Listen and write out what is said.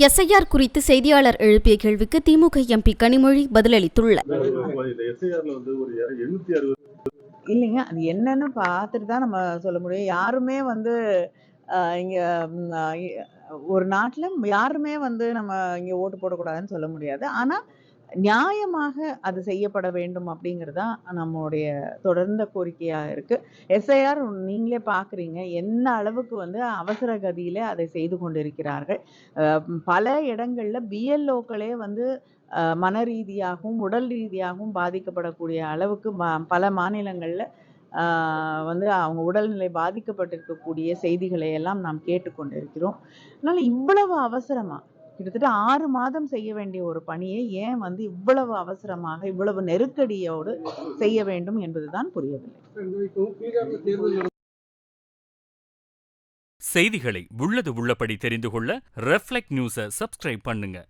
SIR குறித்து செய்தியாளர் எழுப்பிய கேள்விக்கு திமுக எம்பி கனிமொழி பதிலளித்துள்ளார். இல்லைங்க, அது என்னன்னு பார்த்துட்டு தான் நம்ம சொல்ல முடியும். யாருமே இங்க ஒரு நாட்டுல யாருமே நம்ம இங்க ஓட்டு போடக்கூடாதுன்னு சொல்ல முடியாது. ஆனா நியாயமாக அது செய்யப்பட வேண்டும் அப்படிங்கிறதுதான் நம்முடைய தொடர்ந்த கோரிக்கையா இருக்கு. எஸ்ஐஆர் நீங்களே பார்க்குறீங்க, என்ன அளவுக்கு அவசர கதியில அதை செய்து கொண்டிருக்கிறார்கள். பல இடங்கள்ல பிஎல்ஓக்களே மன ரீதியாகவும் உடல் ரீதியாகவும் பாதிக்கப்படக்கூடிய அளவுக்கு பல மாநிலங்கள்ல அவங்க உடல்நிலை பாதிக்கப்பட்டிருக்கக்கூடிய செய்திகளை எல்லாம் நாம் கேட்டுக்கொண்டிருக்கிறோம். அதனால இவ்வளவு அவசரமா கிட்டத்தட்ட 6 மாதம் செய்ய வேண்டிய ஒரு பணியை ஏன் இவ்வளவு அவசரமாக இவ்வளவு நெருக்கடியோடு செய்ய வேண்டும் என்பதுதான் புரியவில்லை. செய்திகளை உள்ளது உள்ளபடி தெரிந்து கொள்ள ரெஃப்ளெக்ட் நியூஸை சப்ஸ்கிரைப் பண்ணுங்க.